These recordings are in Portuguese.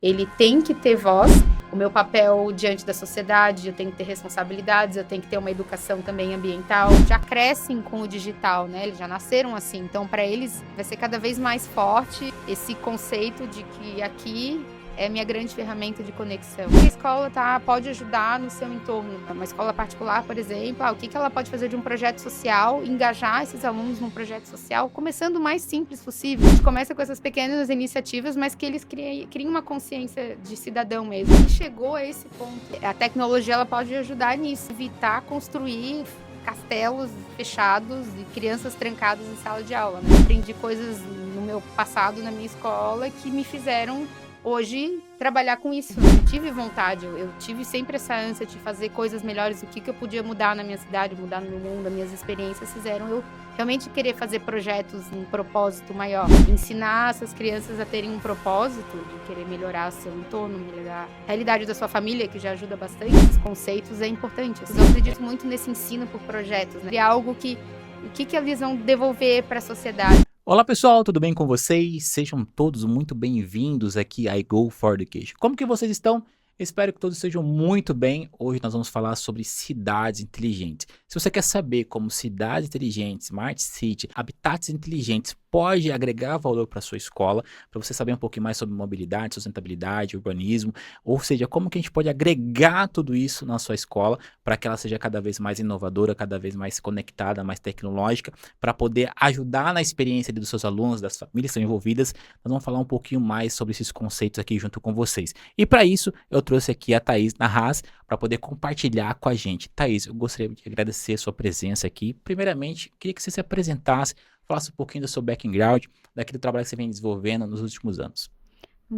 ele tem que ter voz. O meu papel diante da sociedade, eu tenho que ter responsabilidades, eu tenho que ter uma educação também ambiental. Já crescem com o digital, né? Eles já nasceram assim. Então, para eles, vai ser cada vez mais forte esse conceito de que aqui é minha grande ferramenta de conexão. A escola pode ajudar no seu entorno. Uma escola particular, por exemplo, o que ela pode fazer de um projeto social, engajar esses alunos num projeto social, começando o mais simples possível. A gente começa com essas pequenas iniciativas, mas que eles criem uma consciência de cidadão mesmo. E chegou a esse ponto. A tecnologia ela pode ajudar nisso, evitar construir castelos fechados e crianças trancadas em sala de aula. Aprendi coisas no meu passado, na minha escola, que me fizeram hoje trabalhar com isso. Eu tive vontade, eu tive sempre essa ânsia de fazer coisas melhores, o que eu podia mudar na minha cidade, mudar no meu mundo, as minhas experiências fizeram eu realmente querer fazer projetos um propósito maior, ensinar essas crianças a terem um propósito de querer melhorar seu entorno, melhorar a realidade da sua família, que já ajuda bastante. Esses conceitos é importante. Eu acredito muito nesse ensino por projetos, né? É algo que o que eles vão devolver para a sociedade. Olá pessoal, tudo bem com vocês? Sejam todos muito bem-vindos aqui a I Go For Education. Como que vocês estão? Espero que todos estejam muito bem. Hoje nós vamos falar sobre cidades inteligentes. Se você quer saber como cidades inteligentes, Smart City, habitats inteligentes pode agregar valor para a sua escola, para você saber um pouquinho mais sobre mobilidade, sustentabilidade, urbanismo, ou seja, como que a gente pode agregar tudo isso na sua escola para que ela seja cada vez mais inovadora, cada vez mais conectada, mais tecnológica, para poder ajudar na experiência dos seus alunos, das famílias que estão envolvidas. Nós vamos falar um pouquinho mais sobre esses conceitos aqui junto com vocês. E para isso, eu trouxe aqui a Thaís Narraz para poder compartilhar com a gente. Thaís, eu gostaria de agradecer a sua presença aqui. Primeiramente, queria que você se apresentasse, falasse um pouquinho do seu background, daquele trabalho que você vem desenvolvendo nos últimos anos.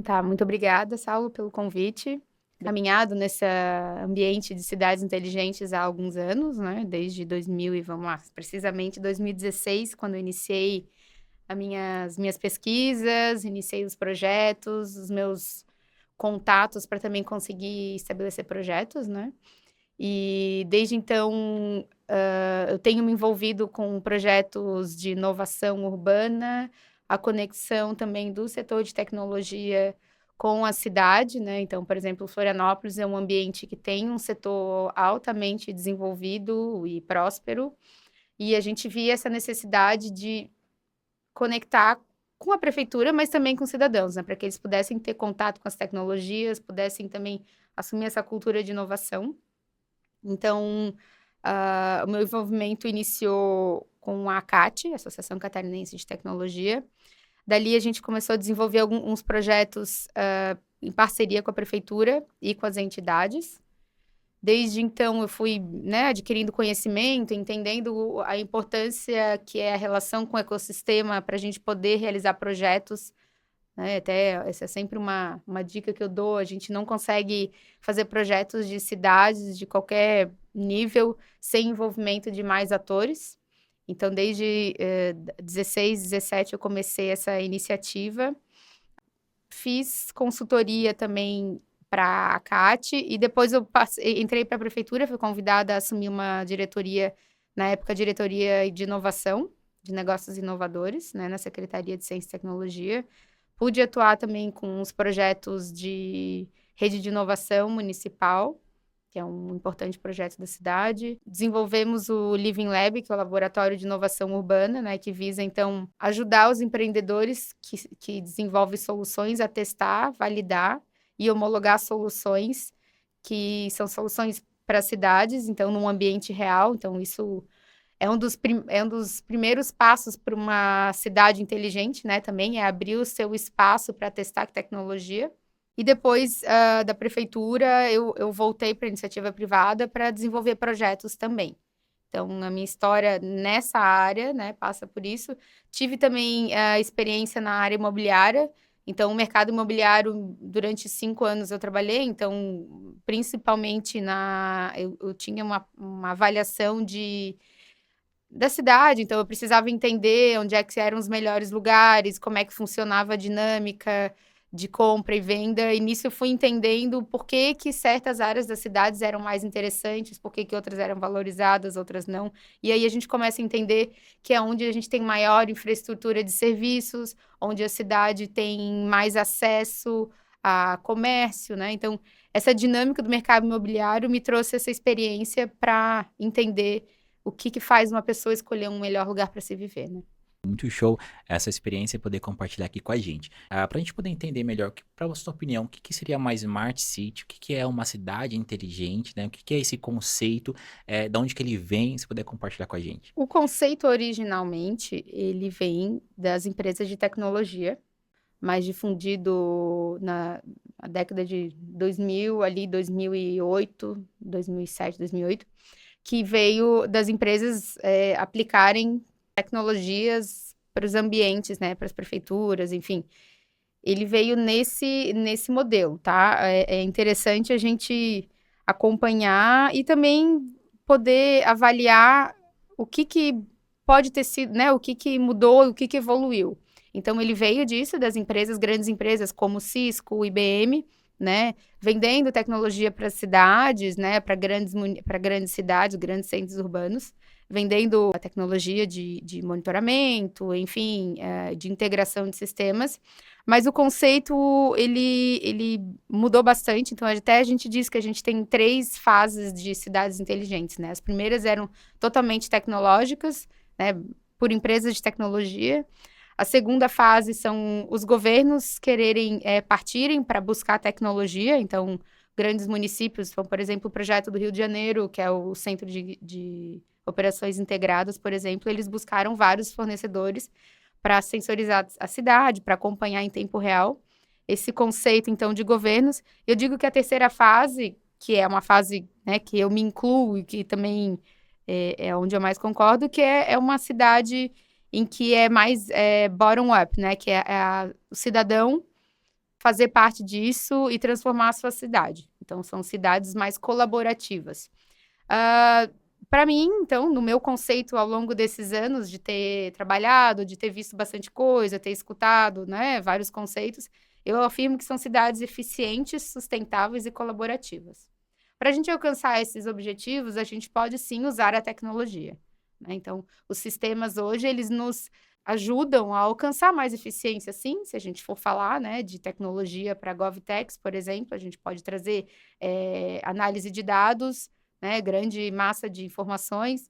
Tá, muito obrigada, Saulo, pelo convite. Caminhado nesse ambiente de cidades inteligentes há alguns anos, né? Desde 2000 e vamos lá, precisamente 2016, quando eu iniciei as minhas pesquisas, iniciei os projetos, os meus contatos para também conseguir estabelecer projetos, né? E desde então eu tenho me envolvido com projetos de inovação urbana, a conexão também do setor de tecnologia com a cidade, né? Então, por exemplo, Florianópolis é um ambiente que tem um setor altamente desenvolvido e próspero, e a gente via essa necessidade de conectar com a prefeitura, mas também com os cidadãos, né? Para que eles pudessem ter contato com as tecnologias, pudessem também assumir essa cultura de inovação. Então, o meu envolvimento iniciou com a ACAT, Associação Catarinense de Tecnologia. Dali a gente começou a desenvolver alguns projetos em parceria com a prefeitura e com as entidades. Desde então eu fui, né, adquirindo conhecimento, entendendo a importância que é a relação com o ecossistema para a gente poder realizar projetos, né? Até essa é sempre uma dica que eu dou, a gente não consegue fazer projetos de cidades de qualquer nível sem envolvimento de mais atores. Então, desde 16, 17 eu comecei essa iniciativa. Fiz consultoria também para a CAT e depois eu entrei para a prefeitura, fui convidada a assumir uma diretoria, na época, diretoria de inovação, de negócios inovadores, né, na Secretaria de Ciência e Tecnologia. Pude atuar também com os projetos de rede de inovação municipal, que é um importante projeto da cidade. Desenvolvemos o Living Lab, que é o laboratório de inovação urbana, né, que visa, então, ajudar os empreendedores que desenvolvem soluções a testar, validar e homologar soluções que são soluções para cidades, então, num ambiente real. Então, isso é um dos primeiros passos para uma cidade inteligente, né? Também é abrir o seu espaço para testar tecnologia. E depois da prefeitura, eu voltei para a iniciativa privada para desenvolver projetos também. Então, a minha história nessa área, né, passa por isso. Tive também experiência na área imobiliária. Então, o mercado imobiliário, durante 5 anos eu trabalhei. Então, principalmente eu tinha uma avaliação da cidade, então eu precisava entender onde é que eram os melhores lugares, como é que funcionava a dinâmica de compra e venda, e nisso eu fui entendendo por que que certas áreas das cidades eram mais interessantes, por que que outras eram valorizadas, outras não, e aí a gente começa a entender que é onde a gente tem maior infraestrutura de serviços, onde a cidade tem mais acesso a comércio, né? Então, essa dinâmica do mercado imobiliário me trouxe essa experiência para entender o que faz uma pessoa escolher um melhor lugar para se viver, né? Muito show essa experiência e poder compartilhar aqui com a gente. Para a gente poder entender melhor, para a sua opinião, o que, que seria mais Smart City? O que, que é uma cidade inteligente, né? O que, que é esse conceito? De onde que ele vem? Se puder compartilhar com a gente. O conceito, originalmente, ele vem das empresas de tecnologia, mais difundido na década de 2000, ali 2008, 2007, 2008, que veio das empresas aplicarem tecnologias para os ambientes, né, para as prefeituras, enfim. Ele veio nesse modelo, tá? É interessante a gente acompanhar e também poder avaliar o que pode ter sido, né? O que mudou, o que evoluiu. Então, ele veio disso, das empresas, grandes empresas como Cisco, IBM, né? Vendendo tecnologia para cidades, né? Para grandes cidades, grandes centros urbanos, vendendo a tecnologia de monitoramento, enfim, de integração de sistemas. Mas o conceito, ele mudou bastante. Então, até a gente diz que a gente tem 3 fases de cidades inteligentes, né? As primeiras eram totalmente tecnológicas, né? Por empresas de tecnologia. A segunda fase são os governos quererem partirem para buscar tecnologia. Então, grandes municípios, como, por exemplo, o projeto do Rio de Janeiro, que é o Centro de Operações Integradas, por exemplo, eles buscaram vários fornecedores para sensorizar a cidade, para acompanhar em tempo real esse conceito, então, de governos. Eu digo que a terceira fase, que é uma fase, né, que eu me incluo e que também é onde eu mais concordo, que é uma cidade em que é mais bottom-up, né, que é o cidadão fazer parte disso e transformar a sua cidade. Então, são cidades mais colaborativas. Para mim, então, no meu conceito ao longo desses anos de ter trabalhado, de ter visto bastante coisa, ter escutado, né, vários conceitos, eu afirmo que são cidades eficientes, sustentáveis e colaborativas. Para a gente alcançar esses objetivos, a gente pode sim usar a tecnologia, né? Então, os sistemas hoje, eles nos ajudam a alcançar mais eficiência, sim, se a gente for falar, né, de tecnologia para GovTechs, por exemplo, a gente pode trazer análise de dados, né, grande massa de informações.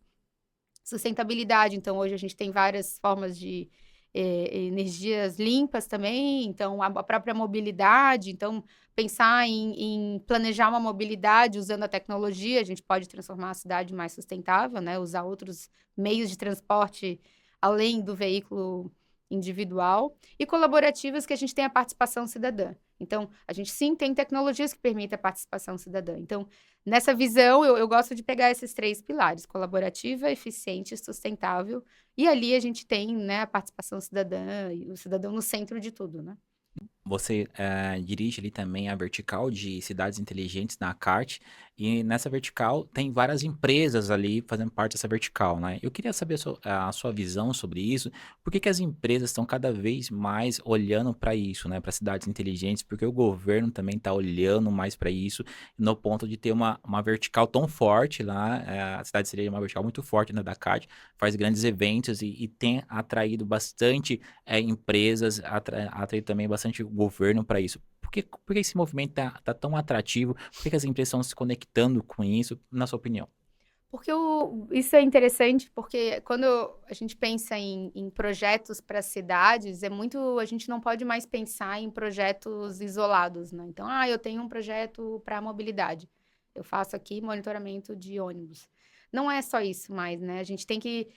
Sustentabilidade, então, hoje a gente tem várias formas de energias limpas também, então, a própria mobilidade, então, pensar em planejar uma mobilidade usando a tecnologia, a gente pode transformar a cidade mais sustentável, né, usar outros meios de transporte além do veículo individual, e colaborativas que a gente tem a participação cidadã. Então, a gente sim tem tecnologias que permitem a participação cidadã. Então, nessa visão, eu gosto de pegar esses 3 pilares: colaborativa, eficiente e sustentável. E ali a gente tem, né, a participação cidadã e o cidadão no centro de tudo, né? Você dirige ali também a vertical de cidades inteligentes na CART, e nessa vertical tem várias empresas ali fazendo parte dessa vertical, né? Eu queria saber a sua visão sobre isso. Por que que as empresas estão cada vez mais olhando para isso, né? Para cidades inteligentes? Porque o governo também está olhando mais para isso, no ponto de ter uma vertical tão forte lá. A cidade seria uma vertical muito forte, né, da CART, faz grandes eventos e tem atraído bastante empresas, atraído também bastante governo para isso. Por que esse movimento tá tão atrativo? Por que as empresas estão se conectando com isso, na sua opinião? Porque isso é interessante, porque quando a gente pensa em projetos para cidades, a gente não pode mais pensar em projetos isolados, né? Então, eu tenho um projeto para mobilidade. Eu faço aqui monitoramento de ônibus. Não é só isso mais, né? A gente tem que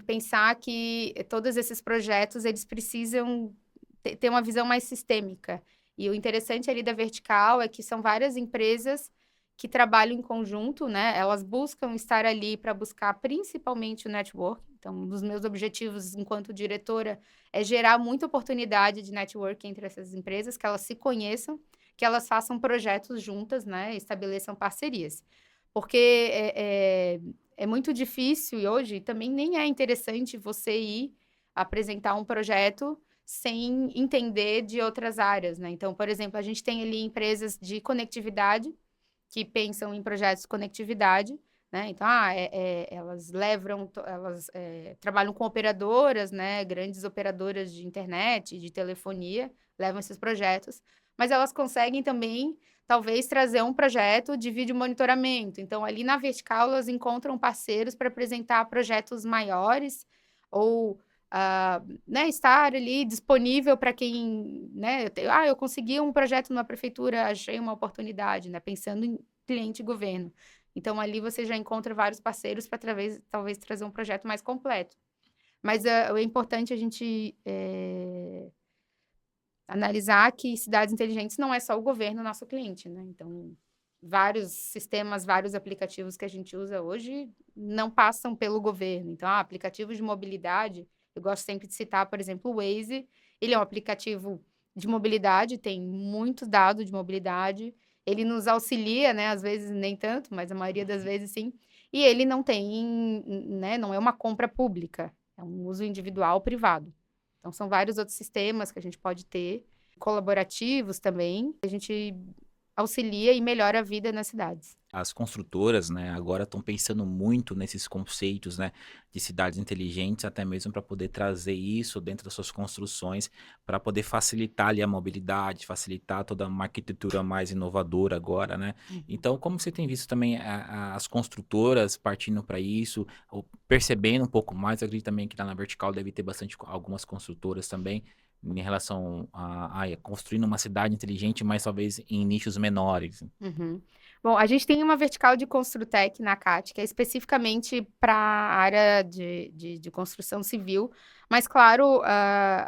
pensar que todos esses projetos, eles precisam ter uma visão mais sistêmica. E o interessante ali da vertical é que são várias empresas que trabalham em conjunto, né? Elas buscam estar ali para buscar principalmente o network. Então, um dos meus objetivos enquanto diretora é gerar muita oportunidade de network entre essas empresas, que elas se conheçam, que elas façam projetos juntas, né? Estabeleçam parcerias. Porque é muito difícil e hoje também nem é interessante você ir apresentar um projeto sem entender de outras áreas, né? Então, por exemplo, a gente tem ali empresas de conectividade que pensam em projetos de conectividade, né? Então, elas trabalham com operadoras, né? Grandes operadoras de internet, de telefonia, levam esses projetos. mas elas conseguem também, talvez, trazer um projeto de vídeo monitoramento. Então, ali na vertical, elas encontram parceiros para apresentar projetos maiores ou né, estar ali disponível para quem, né, eu consegui um projeto numa prefeitura, achei uma oportunidade, né, pensando em cliente e governo. Então, ali você já encontra vários parceiros para talvez trazer um projeto mais completo. Mas é importante a gente analisar que cidades inteligentes não é só o governo nosso cliente, né? Então, vários sistemas, vários aplicativos que a gente usa hoje não passam pelo governo. Então, aplicativos de mobilidade, eu gosto sempre de citar, por exemplo, o Waze. Ele é um aplicativo de mobilidade, tem muito dado de mobilidade. Ele nos auxilia, né? Às vezes nem tanto, mas a maioria das vezes sim. E ele não tem, né? Não é uma compra pública, é um uso individual privado. Então, são vários outros sistemas que a gente pode ter, colaborativos também, a gente auxilia e melhora a vida nas cidades. As construtoras, né, agora estão pensando muito nesses conceitos, né, de cidades inteligentes, até mesmo para poder trazer isso dentro das suas construções, para poder facilitar ali a mobilidade, facilitar toda uma arquitetura mais inovadora agora, né? Uhum. Então, como você tem visto também as construtoras partindo para isso, ou percebendo um pouco mais, eu acredito também que lá na vertical deve ter bastante algumas construtoras também em relação a construindo uma cidade inteligente, mas talvez em nichos menores. Uhum. Bom, a gente tem uma vertical de Construtec na CAT, que é especificamente para a área de construção civil, mas, claro,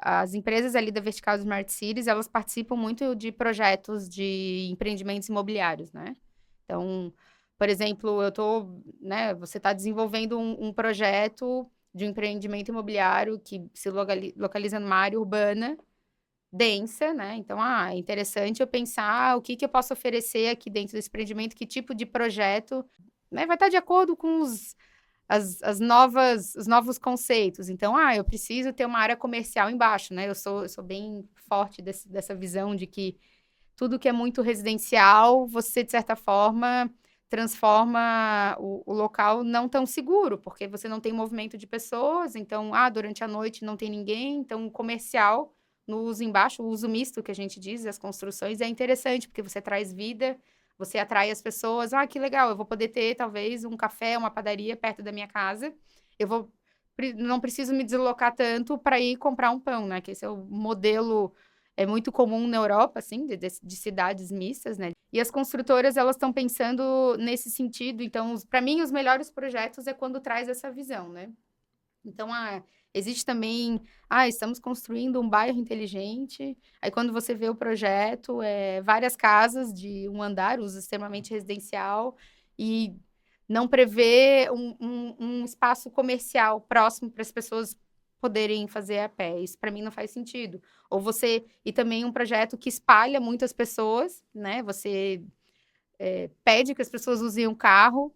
as empresas ali da vertical de Smart Cities, elas participam muito de projetos de empreendimentos imobiliários, né? Então, por exemplo, né, você está desenvolvendo um projeto de um empreendimento imobiliário que se localiza numa área urbana, densa, né? Então, é interessante eu pensar o que que eu posso oferecer aqui dentro desse empreendimento, que tipo de projeto, né, vai estar de acordo com os novos conceitos. Então, eu preciso ter uma área comercial embaixo, né? Eu sou bem forte dessa visão de que tudo que é muito residencial, você, de certa forma, transforma o local não tão seguro, porque você não tem movimento de pessoas, então, durante a noite não tem ninguém, então, o comercial, no uso embaixo, o uso misto que a gente diz, as construções, é interessante, porque você traz vida, você atrai as pessoas, que legal, eu vou poder ter, talvez, um café, uma padaria perto da minha casa, não preciso me deslocar tanto para ir comprar um pão, né, que esse é o modelo é muito comum na Europa, assim, de cidades mistas, né? E as construtoras, elas estão pensando nesse sentido. Então, para mim, os melhores projetos é quando traz essa visão, né? Então, existe também, estamos construindo um bairro inteligente. Aí, quando você vê o projeto, várias casas de um andar, uso extremamente residencial, e não prevê um espaço comercial próximo para as pessoas poderem fazer a pé. Isso, para mim, não faz sentido. E também um projeto que espalha muitas pessoas, né? Você pede que as pessoas usem um carro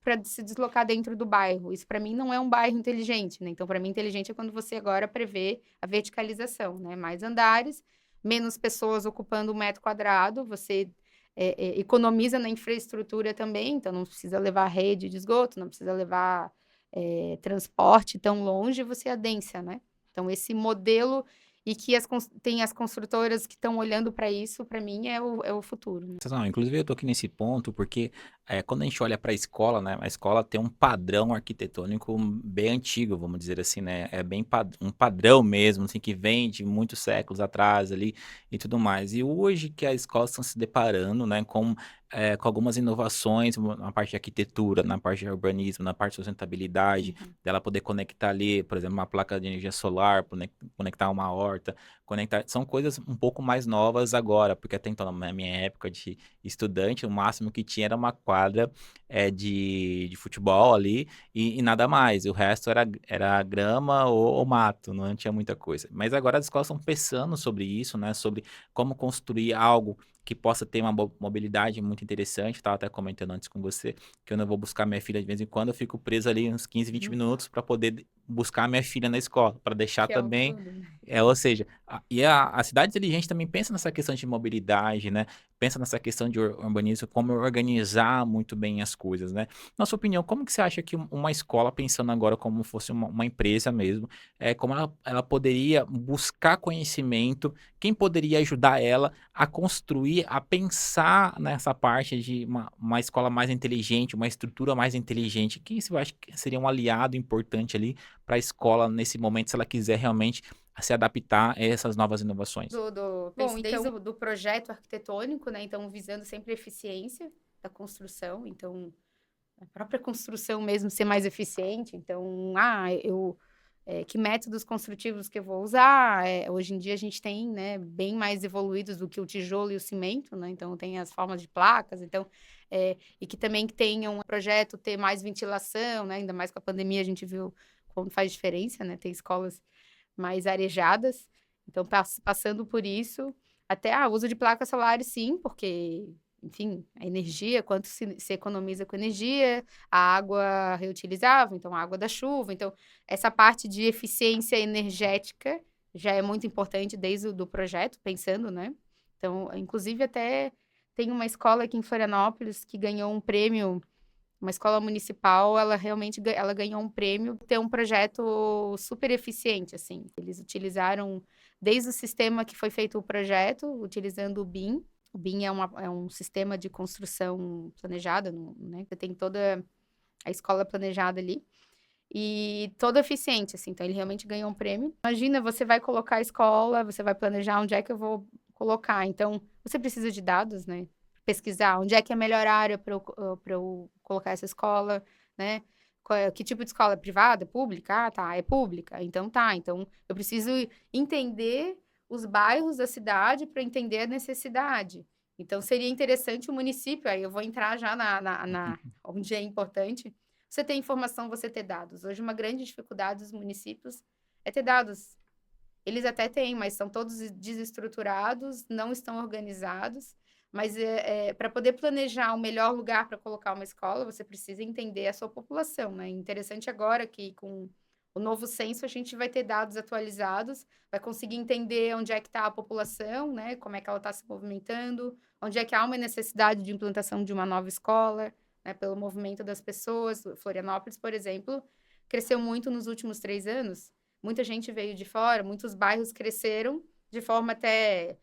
para se deslocar dentro do bairro. Isso para mim não é um bairro inteligente, né? Então, para mim, inteligente é quando você agora prevê a verticalização, né? Mais andares, menos pessoas ocupando um metro quadrado, você economiza na infraestrutura também, então não precisa levar rede de esgoto, não precisa levar transporte tão longe, você adensa, né? Então, esse modelo e que tem as construtoras que estão olhando para isso, para mim, é o futuro, né? Não, inclusive eu tô aqui nesse ponto porque quando a gente olha para a escola, né, a escola tem um padrão arquitetônico bem antigo, vamos dizer assim, né, é bem um padrão mesmo, assim, que vem de muitos séculos atrás ali e tudo mais. E hoje que as escolas estão se deparando, né, com algumas inovações na parte de arquitetura, na parte de urbanismo, na parte de sustentabilidade, Uhum. dela poder conectar ali, por exemplo, uma placa de energia solar, conectar uma horta, são coisas um pouco mais novas agora, porque até então, na minha época de estudante, o máximo que tinha era uma quadra de futebol ali e nada mais. O resto era grama ou mato, não tinha muita coisa. Mas agora as escolas estão pensando sobre isso, né? Sobre como construir algo que possa ter uma mobilidade muito interessante. Estava até comentando antes com você que eu não vou buscar minha filha de vez em quando, eu fico preso ali uns 15, 20 Uhum. minutos para poder buscar minha filha na escola, para deixar Que é o também. tudo, né? Ou seja, a cidade inteligente também pensa nessa questão de mobilidade, né? Pensa nessa questão de urbanismo, como organizar muito bem as coisas, né? Na sua opinião, como que você acha que uma escola, pensando agora como fosse uma empresa mesmo, como ela poderia buscar conhecimento, quem poderia ajudar ela a construir, a pensar nessa parte de uma escola mais inteligente, uma estrutura mais inteligente? Quem você acha que seria um aliado importante ali para a escola nesse momento, se ela quiser realmente se adaptar a essas novas inovações? Bom, desde do projeto arquitetônico, né? Então, visando sempre a eficiência da construção. Então, a própria construção mesmo ser mais eficiente. Então, que métodos construtivos que eu vou usar? Hoje em dia a gente tem, né, bem mais evoluídos do que o tijolo e o cimento, né? Então, tem as formas de placas. Então, e que também tenham um projeto ter mais ventilação, né? Ainda mais com a pandemia a gente viu como faz diferença, né? Tem escolas mais arejadas. Então, passando por isso, até o uso de placas solares, sim, porque, enfim, a energia, quanto se economiza com energia, a água reutilizável, então a água da chuva. Então, essa parte de eficiência energética já é muito importante desde o do projeto, pensando, né? Então, inclusive, até tem uma escola aqui em Florianópolis que ganhou um prêmio, uma escola municipal, ela realmente ela ganhou um prêmio por ter um projeto super eficiente, assim. Eles utilizaram desde o sistema que foi feito o projeto, utilizando o BIM. O BIM é um sistema de construção planejada, né? Você tem toda a escola planejada ali. E todo eficiente, assim. Então, ele realmente ganhou um prêmio. Imagina, você vai colocar a escola, você vai planejar onde é que eu vou colocar. Então, você precisa de dados, né? Pesquisar onde é que é a melhor área para eu colocar essa escola, né? Que tipo de escola? É privada? Pública? Ah, tá, é pública. Então, tá. Então, eu preciso entender os bairros da cidade para entender a necessidade. Então, seria interessante o município, aí eu vou entrar já onde é importante, você ter informação, você ter dados. Hoje, uma grande dificuldade dos municípios é ter dados. Eles até têm, mas são todos desestruturados, não estão organizados. Mas para poder planejar o melhor lugar para colocar uma escola, você precisa entender a sua população, né? Interessante agora que com o novo censo a gente vai ter dados atualizados, vai conseguir entender onde é que está a população, né? Como é que ela está se movimentando, onde é que há uma necessidade de implantação de uma nova escola, né? Pelo movimento das pessoas. Florianópolis, por exemplo, cresceu muito nos últimos 3 anos. Muita gente veio de fora, muitos bairros cresceram de forma até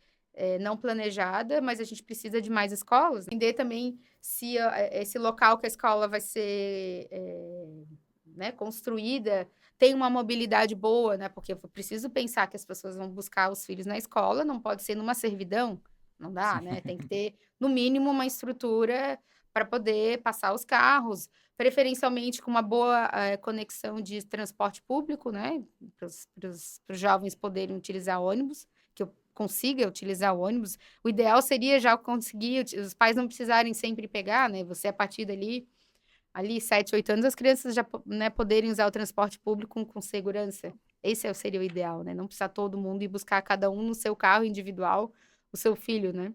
não planejada, mas a gente precisa de mais escolas. Entender também se esse local que a escola vai ser né, construída tem uma mobilidade boa, né? Porque eu preciso pensar que as pessoas vão buscar os filhos na escola, não pode ser numa servidão, não dá, né? Tem que ter, no mínimo, uma estrutura para poder passar os carros, preferencialmente com uma boa conexão de transporte público, né? Para os jovens poderem utilizar ônibus, que eu consiga utilizar o ônibus. O ideal seria já conseguir, os pais não precisarem sempre pegar, né? Você, a partir ali 7, 8 anos, as crianças já, né, poderem usar o transporte público com segurança. Esse seria o ideal, né? Não precisar todo mundo ir buscar cada um no seu carro individual, o seu filho, né?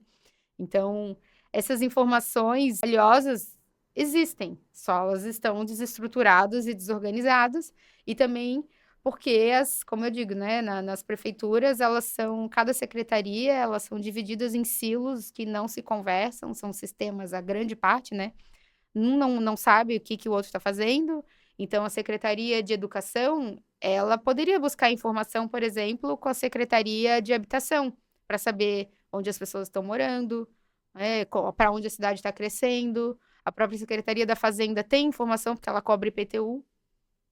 Então, essas informações valiosas existem, só elas estão desestruturadas e desorganizadas, e também porque como eu digo, né, nas prefeituras, cada secretaria, elas são divididas em silos que não se conversam, são sistemas, a grande parte, né, um não sabe o que o outro está fazendo. Então, a Secretaria de Educação, ela poderia buscar informação, por exemplo, com a Secretaria de Habitação, para saber onde as pessoas estão morando, para onde a cidade está crescendo. A própria Secretaria da Fazenda tem informação, porque ela cobra IPTU,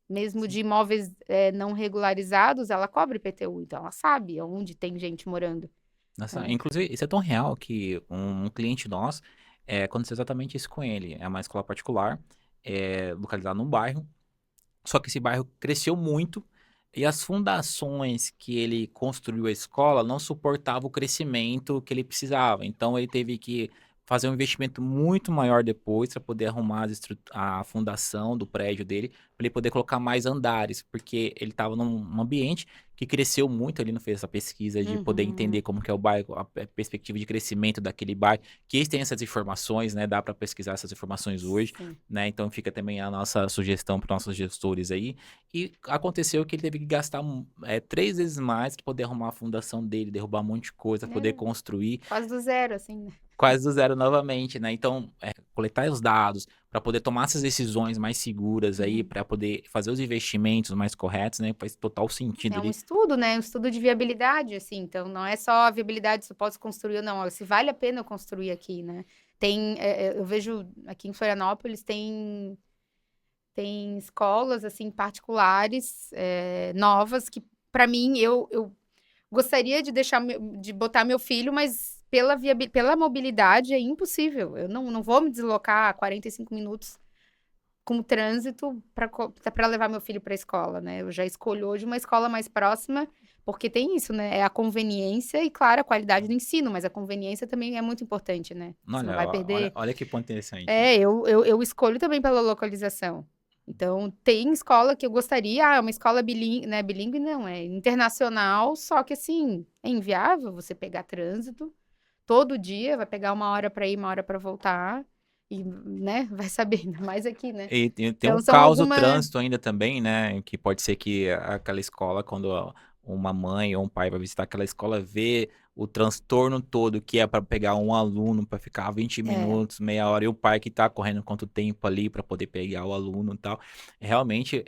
mesmo de imóveis não regularizados, ela cobra IPTU, então ela sabe onde tem gente morando. Nossa, Né? inclusive, isso é tão real que um cliente nosso, aconteceu exatamente isso com ele. É uma escola particular, localizada num bairro, só que esse bairro cresceu muito e as fundações que ele construiu a escola não suportavam o crescimento que ele precisava. Então, ele teve que fazer um investimento muito maior depois para poder arrumar a fundação do prédio dele, para ele poder colocar mais andares, porque ele estava num ambiente que cresceu muito, ele não fez essa pesquisa de poder entender Uhum. como que é o bairro, a perspectiva de crescimento daquele bairro, que eles têm essas informações, né? Dá para pesquisar essas informações hoje, Sim. né? Então fica também a nossa sugestão para nossos gestores aí. E aconteceu que ele teve que gastar 3 vezes mais para poder arrumar a fundação dele, derrubar um monte de coisa, poder É, construir quase do zero, assim, né? quase do zero novamente, né? Então, coletar os dados para poder tomar essas decisões mais seguras aí, Uhum. para poder fazer os investimentos mais corretos, né? Faz total sentido É um ali. estudo, né? Um estudo de viabilidade, assim. Então, não é só a viabilidade se eu posso construir ou não. Ó, se vale a pena eu construir aqui, né? Eu vejo aqui em Florianópolis, tem escolas, assim, particulares, novas, que, para mim, eu gostaria de de botar meu filho, mas pela mobilidade é impossível. Eu não vou me deslocar 45 minutos com o trânsito para levar meu filho para a escola, né? Eu já escolho hoje uma escola mais próxima, porque tem isso, né? É a conveniência e, claro, a qualidade do ensino, mas a conveniência também é muito importante, né? Você não Olha, vai olha, perder. olha que ponto interessante. Eu escolho também pela localização. Então, tem escola que eu gostaria, uma escola bilíngue, né? Bilíngue não, é internacional, só que assim, é inviável você pegar trânsito todo dia, vai pegar uma hora para ir, uma hora para voltar, e, né, vai saber, ainda mais aqui, né? E tem Então, um são caos do algumas. trânsito ainda também, né? Que pode ser que aquela escola, quando uma mãe ou um pai vai visitar aquela escola, vê o transtorno todo que é para pegar um aluno para ficar 20 É, minutos, meia hora, e o pai que tá correndo quanto tempo ali para poder pegar o aluno e tal. Realmente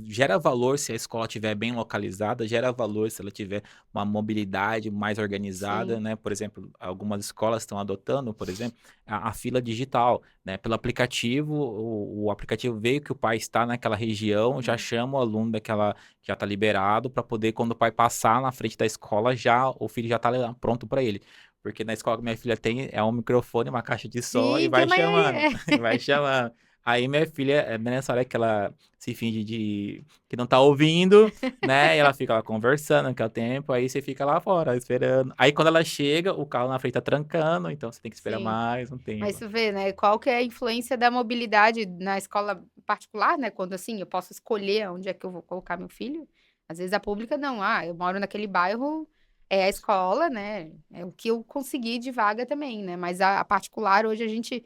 gera valor se a escola estiver bem localizada, gera valor se ela tiver uma mobilidade mais organizada, sim. né? Por exemplo, algumas escolas estão adotando, por exemplo, a fila digital, né? Pelo aplicativo, o aplicativo vê que o pai está naquela região, já Hum. chama o aluno daquela, já está liberado para poder, quando o pai passar na frente da escola, já o filho já está pronto para ele. Porque na escola que minha filha tem é um microfone, uma caixa de som e Sim, que a vai chamando, maioria. e vai chamando. Aí minha filha, nessa hora que ela se finge de que não tá ouvindo, né? E ela fica lá conversando naquele tempo, aí você fica lá fora esperando. Aí quando ela chega, o carro na frente tá trancando, então você tem que esperar Sim. mais um Mas tempo. tu vê, né, qual que é a influência da mobilidade na escola particular, né? Quando assim, eu posso escolher onde é que eu vou colocar meu filho. Às vezes a pública não. Ah, eu moro naquele bairro, é a escola, né? É o que eu consegui de vaga também, né? Mas a particular, hoje a gente,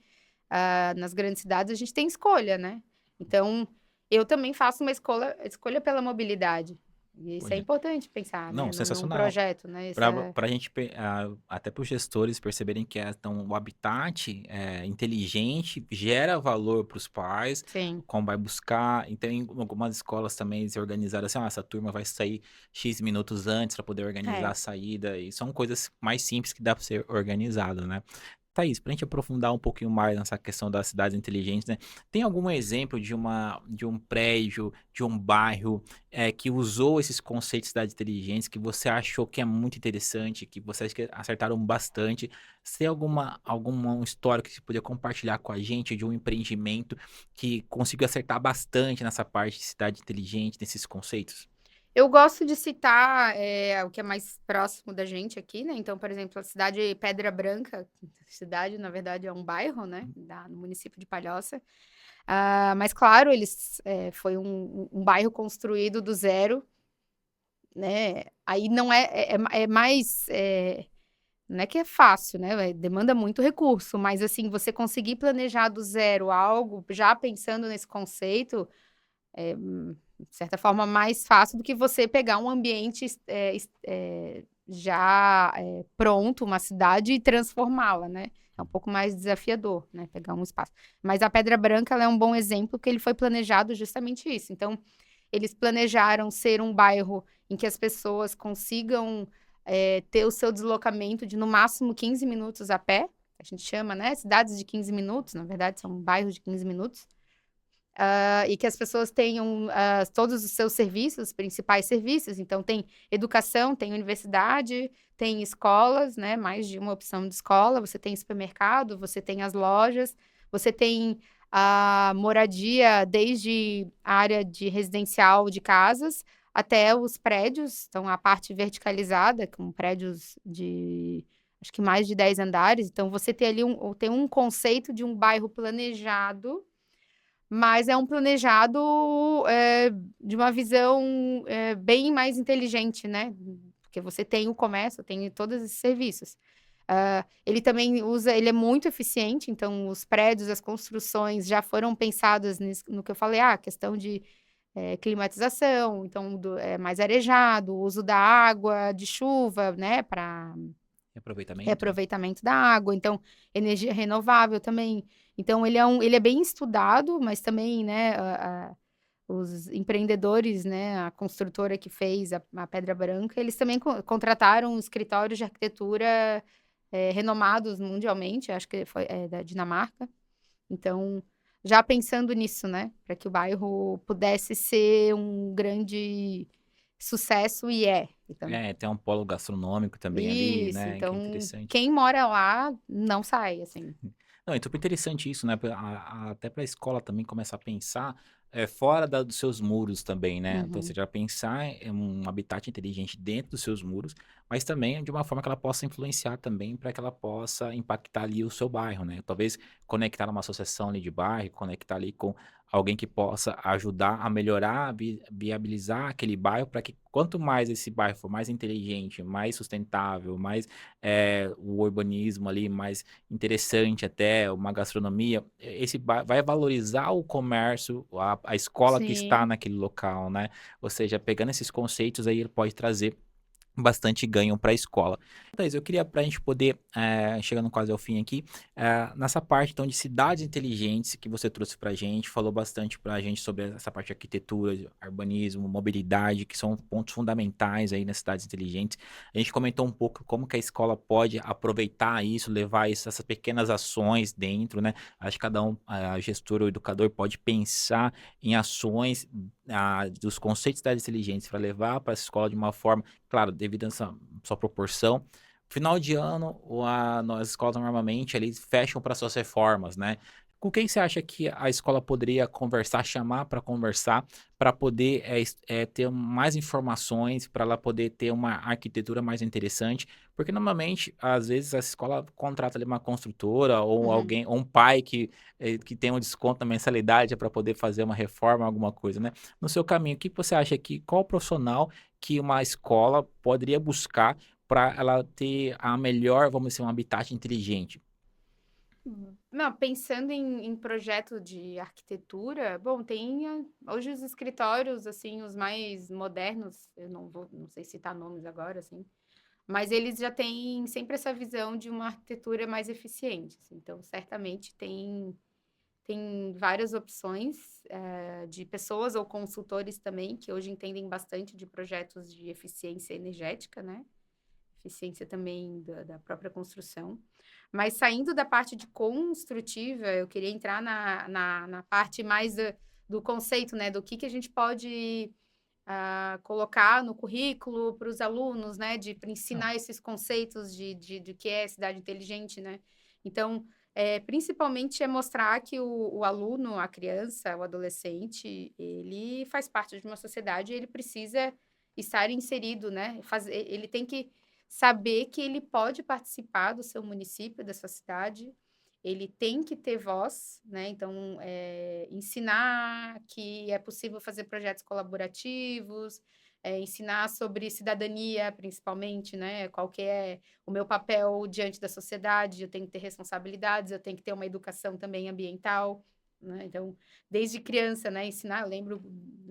nas grandes cidades, a gente tem escolha, né? Então, eu também faço uma escolha pela mobilidade. E isso é Poxa, importante pensar, não, né? Num sensacional. projeto, né? Para a gente, até para os gestores perceberem que então, o habitat inteligente gera valor para os pais, Sim. como vai buscar. Então, em algumas escolas também se organizaram assim: essa turma vai sair X minutos antes para poder organizar a É. saída. E são coisas mais simples que dá para ser organizado, né? Thaís, para a gente aprofundar um pouquinho mais nessa questão das cidades inteligentes, né? Tem algum exemplo de um prédio, de um bairro que usou esses conceitos de cidades inteligentes que você achou que é muito interessante, que vocês que acertaram bastante? Se tem alguma história que você podia compartilhar com a gente de um empreendimento que conseguiu acertar bastante nessa parte de cidade inteligente, nesses conceitos? Eu gosto de citar o que é mais próximo da gente aqui, né? Então, por exemplo, a cidade Pedra Branca, cidade, na verdade, é um bairro, né? No município de Palhoça. Mas, claro, foi um bairro construído do zero, né? Aí não é mais. Não é que é fácil, né? Demanda muito recurso, mas, assim, você conseguir planejar do zero algo, já pensando nesse conceito de certa forma, mais fácil do que você pegar um ambiente já pronto, uma cidade, e transformá-la, né? É um pouco mais desafiador, né? Pegar um espaço. Mas a Pedra Branca, ela é um bom exemplo, porque ele foi planejado justamente isso. Então, eles planejaram ser um bairro em que as pessoas consigam ter o seu deslocamento de no máximo 15 minutos a pé. A gente chama, né? Cidades de 15 minutos, na verdade, são bairros de 15 minutos. E que as pessoas tenham todos os seus serviços, principais serviços. Então, tem educação, tem universidade, tem escolas, né? Mais de uma opção de escola. Você tem supermercado, você tem as lojas, você tem a moradia, desde a área de residencial de casas até os prédios. Então, a parte verticalizada, com prédios de acho que mais de 10 andares. Então, você tem ali tem um conceito de um bairro planejado, mas é um planejado de uma visão bem mais inteligente, né? Porque você tem o comércio, tem todos esses serviços. Ele também ele é muito eficiente, então os prédios, as construções já foram pensadas no que eu falei, a questão de climatização, então é mais arejado, o uso da água, de chuva, né, para Aproveitamento. reaproveitamento da água, então energia renovável também. Então ele é bem estudado, mas também, né, os empreendedores, né, a construtora que fez a Pedra Branca, eles também contrataram escritórios de arquitetura renomados mundialmente, acho que foi da Dinamarca. Então, já pensando nisso, né, para que o bairro pudesse ser um grande sucesso, e é. Então, Tem um polo gastronômico também ali, isso, né? Que é então, interessante. quem mora lá não sai, assim. Não, é super interessante isso, né? Até para a escola também começar a pensar fora dos seus muros também, né? Então, você Uhum. já pensar em um habitat inteligente dentro dos seus muros, mas também de uma forma que ela possa influenciar também para que ela possa impactar ali o seu bairro, né? Talvez conectar uma associação ali de bairro, conectar ali com alguém que possa ajudar a melhorar, viabilizar aquele bairro para que quanto mais esse bairro for mais inteligente, mais sustentável, mais o urbanismo ali mais interessante até, uma gastronomia, vai valorizar o comércio, a escola que está Sim. naquele local, né? Ou seja, pegando esses conceitos aí, ele pode trazer bastante ganho para a escola. Thaís, eu queria, para a gente poder, chegando quase ao fim aqui, nessa parte então de cidades inteligentes que você trouxe para a gente, falou bastante para a gente sobre essa parte de arquitetura, urbanismo, mobilidade, que são pontos fundamentais aí nas cidades inteligentes. A gente comentou um pouco como que a escola pode aproveitar isso, levar isso, essas pequenas ações dentro, né? Acho que cada um, a gestor ou educador pode pensar em ações dos conceitos de cidades inteligentes para levar para a escola de uma forma, claro, devido a essa sua proporção. Final de ano, as escolas normalmente eles fecham para suas reformas, né? Com quem você acha que a escola poderia conversar, chamar para conversar, para poder ter mais informações, para ela poder ter uma arquitetura mais interessante? Porque normalmente, às vezes, a escola contrata ali uma construtora ou Uhum. alguém, ou um pai que tem um desconto na mensalidade para poder fazer uma reforma, alguma coisa, né? No seu caminho, o que você acha que qual profissional que uma escola poderia buscar para ela ter a melhor, vamos dizer, um habitat inteligente? Não, pensando em projeto de arquitetura, bom, tem hoje os escritórios, assim, os mais modernos, eu não sei citar nomes agora, assim, mas eles já têm sempre essa visão de uma arquitetura mais eficiente, assim. Então, certamente tem várias opções de pessoas ou consultores também, que hoje entendem bastante de projetos de eficiência energética, né? Eficiência também da própria construção. Mas saindo da parte de construtiva, eu queria entrar na parte mais do conceito, né? Do que a gente pode colocar no currículo para os alunos, né? Para Não. ensinar esses conceitos de que é cidade inteligente, né? Então, principalmente é mostrar que o aluno, a criança, o adolescente, ele faz parte de uma sociedade e ele precisa estar inserido, né? Ele tem que saber que ele pode participar do seu município, da sua cidade, ele tem que ter voz, né? Então, ensinar que é possível fazer projetos colaborativos, ensinar sobre cidadania, principalmente, né? Qual que é o meu papel diante da sociedade, eu tenho que ter responsabilidades, eu tenho que ter uma educação também ambiental, né? Então, desde criança, né? Ensinar, eu lembro,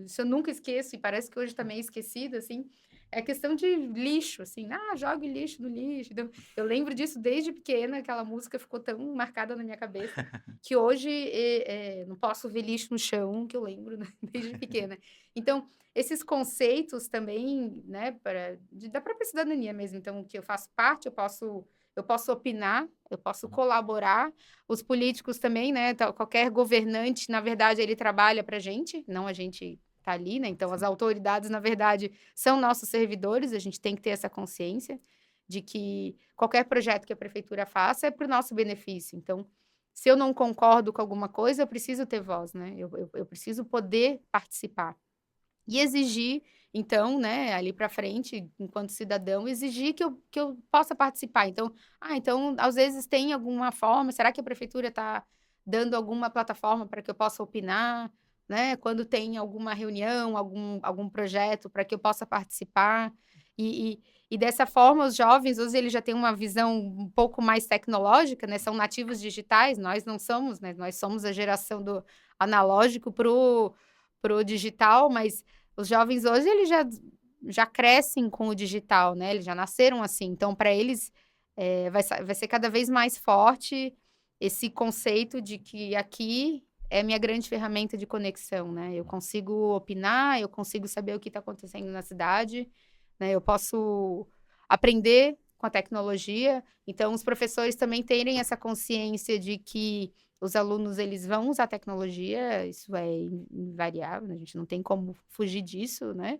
isso eu nunca esqueço, e parece que hoje também é esquecido, assim, é questão de lixo, assim, jogue lixo no lixo. Então, eu lembro disso desde pequena, aquela música ficou tão marcada na minha cabeça, que hoje não posso ver lixo no chão, que eu lembro, né, desde pequena. Então, esses conceitos também, né, da própria cidadania mesmo, então, que eu faço parte, eu posso opinar, eu posso colaborar, os políticos também, né, qualquer governante, na verdade, ele trabalha para a gente, não a gente tá ali, né, então as Sim. autoridades, na verdade, são nossos servidores, a gente tem que ter essa consciência de que qualquer projeto que a prefeitura faça é para o nosso benefício. Então, se eu não concordo com alguma coisa, eu preciso ter voz, né? Eu preciso poder participar e exigir Então, né, ali para frente, enquanto cidadão, exigir que eu possa participar. Então, então, às vezes tem alguma forma, será que a prefeitura está dando alguma plataforma para que eu possa opinar, né? Quando tem alguma reunião, algum projeto para que eu possa participar. E dessa forma, os jovens, hoje, eles já têm uma visão um pouco mais tecnológica, né? São nativos digitais, nós não somos, né? Nós somos a geração do analógico pro digital, mas os jovens hoje, eles já crescem com o digital, né? Eles já nasceram assim. Então, para eles, vai ser cada vez mais forte esse conceito de que aqui é minha grande ferramenta de conexão, né? Eu consigo opinar, eu consigo saber o que está acontecendo na cidade, né? Eu posso aprender com a tecnologia. Então, os professores também terem essa consciência de que os alunos, eles vão usar tecnologia, isso é invariável, a gente não tem como fugir disso, né?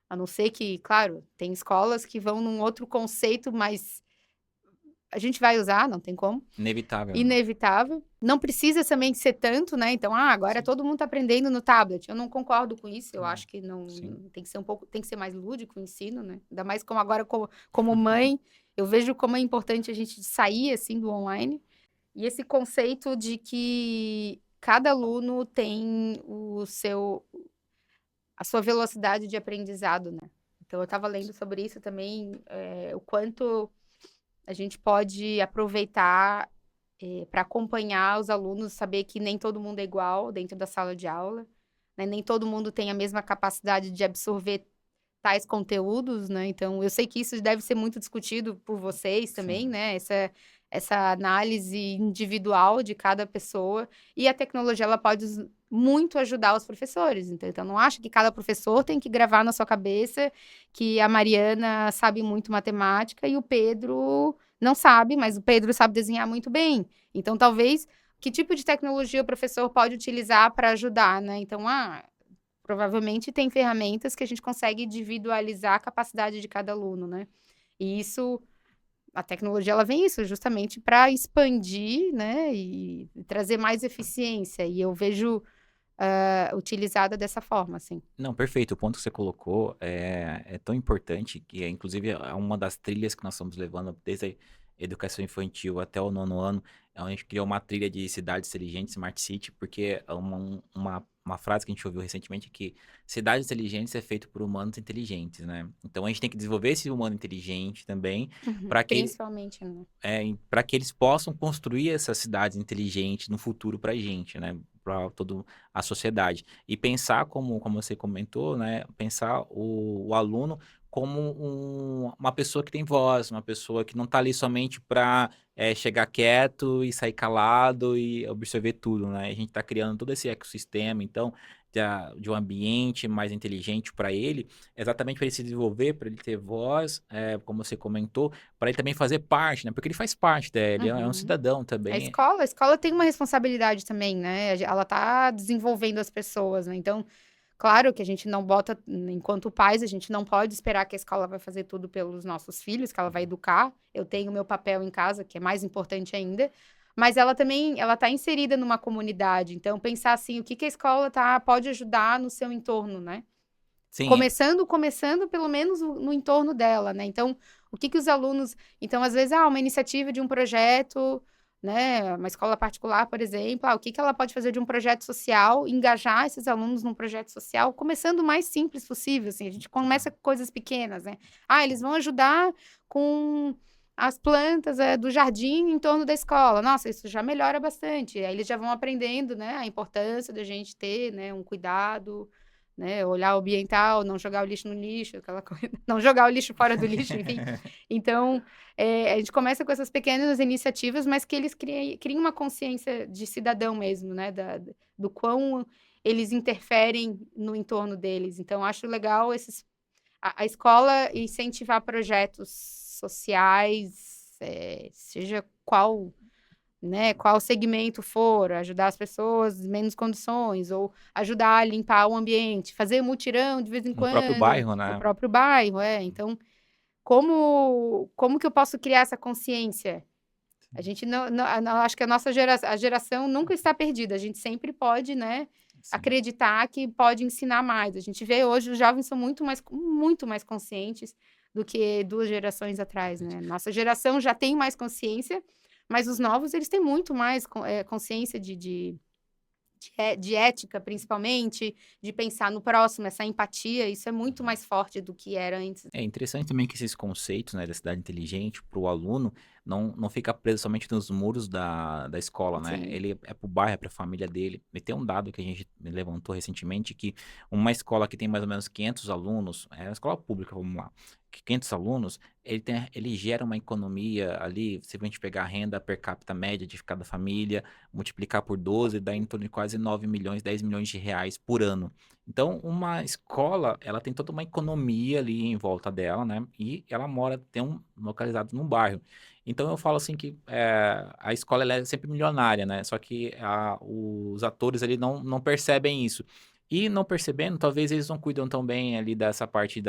A não ser que, claro, tem escolas que vão num outro conceito, mas a gente vai usar, não tem como. Inevitável, né? Inevitável. Não precisa também ser tanto, né? Então, agora Sim. todo mundo está aprendendo no tablet. Eu não concordo com isso. Eu Não. acho que não Sim. tem que ser tem que ser mais lúdico o ensino, né? Ainda mais como agora, como mãe, eu vejo como é importante a gente sair assim do online. E esse conceito de que cada aluno tem a sua velocidade de aprendizado, né? Então, eu estava lendo sobre isso também, o quanto a gente pode aproveitar para acompanhar os alunos, saber que nem todo mundo é igual dentro da sala de aula, né? Nem todo mundo tem a mesma capacidade de absorver tais conteúdos, né? Então, eu sei que isso deve ser muito discutido por vocês também, Sim. né? Essa análise individual de cada pessoa. E a tecnologia, ela pode muito ajudar os professores. Então, não acho que cada professor tem que gravar na sua cabeça que a Mariana sabe muito matemática e o Pedro não sabe, mas o Pedro sabe desenhar muito bem. Então, talvez, que tipo de tecnologia o professor pode utilizar para ajudar, né? Então, provavelmente tem ferramentas que a gente consegue individualizar a capacidade de cada aluno, né? E isso, a tecnologia, ela vem isso justamente para expandir, né? E trazer mais eficiência. E eu vejo utilizada dessa forma, assim. Não, perfeito. O ponto que você colocou é tão importante que, inclusive, é uma das trilhas que nós estamos levando desde a educação infantil até o 9º ano. A gente criou uma trilha de cidades inteligentes, Smart City, porque é uma frase que a gente ouviu recentemente é que cidades inteligentes é feito por humanos inteligentes, né? Então, a gente tem que desenvolver esse humano inteligente também para que Principalmente, né? para que eles possam construir essas cidades inteligentes no futuro para a gente, né? Para toda a sociedade. E pensar, como você comentou, né? Pensar o aluno como uma pessoa que tem voz, uma pessoa que não está ali somente para chegar quieto e sair calado e absorver tudo, né? A gente está criando todo esse ecossistema, então, de um ambiente mais inteligente para ele, exatamente para ele se desenvolver, para ele ter voz, como você comentou, para ele também fazer parte, né? Porque ele faz parte, né? Ele é um Uhum. cidadão A também. escola, a escola tem uma responsabilidade também, né? Ela está desenvolvendo as pessoas, né? Então, claro que a gente não bota, enquanto pais, a gente não pode esperar que a escola vai fazer tudo pelos nossos filhos, que ela vai educar. Eu tenho o meu papel em casa, que é mais importante ainda. Mas ela também, ela está inserida numa comunidade. Então, pensar assim, o que que a escola pode ajudar no seu entorno, né? Sim, Começando pelo menos no entorno dela, né? Então, o que que os alunos... Então, às vezes, uma iniciativa de um projeto, né? Uma escola particular, por exemplo, o que que ela pode fazer de um projeto social, engajar esses alunos num projeto social, começando o mais simples possível, assim. A gente começa com coisas pequenas, né? Eles vão ajudar com as plantas do jardim em torno da escola. Nossa, isso já melhora bastante. Aí eles já vão aprendendo, né? A importância da gente ter, né? Um cuidado, né, olhar o ambiental, não jogar o lixo no lixo, aquela coisa, não jogar o lixo fora do lixo, enfim. Então, a gente começa com essas pequenas iniciativas, mas que eles criem uma consciência de cidadão mesmo, né, do quão eles interferem no entorno deles. Então, acho legal a escola incentivar projetos sociais, seja qual, né, qual segmento for, ajudar as pessoas em menos condições, ou ajudar a limpar o ambiente, fazer mutirão de vez em no próprio quando, bairro, no né? próprio bairro, Então, como que eu posso criar essa consciência? A gente acho que a nossa a geração nunca está perdida, a gente sempre pode, né, sim. acreditar que pode ensinar mais. A gente vê hoje os jovens são muito mais conscientes do que 2 gerações atrás, né. Nossa geração já tem mais consciência, mas os novos eles têm muito mais consciência de ética, principalmente, de pensar no próximo, essa empatia, isso é muito mais forte do que era antes. É interessante também que esses conceitos, né, da cidade inteligente para o aluno não fica preso somente nos muros da escola, né? Sim. Ele é para o bairro, é para a família dele. E tem um dado que a gente levantou recentemente que uma escola que tem mais ou menos 500 alunos, é uma escola pública, vamos lá, que 500 alunos, ele gera uma economia ali, se a gente pegar a renda per capita média de cada família, multiplicar por 12, dá em torno de quase 9 milhões, 10 milhões de reais por ano. Então, uma escola, ela tem toda uma economia ali em volta dela, né? E ela localizado num bairro. Então, eu falo assim que a escola ela é sempre milionária, né? Só que os atores ali não percebem isso. E não percebendo, talvez eles não cuidam tão bem ali dessa parte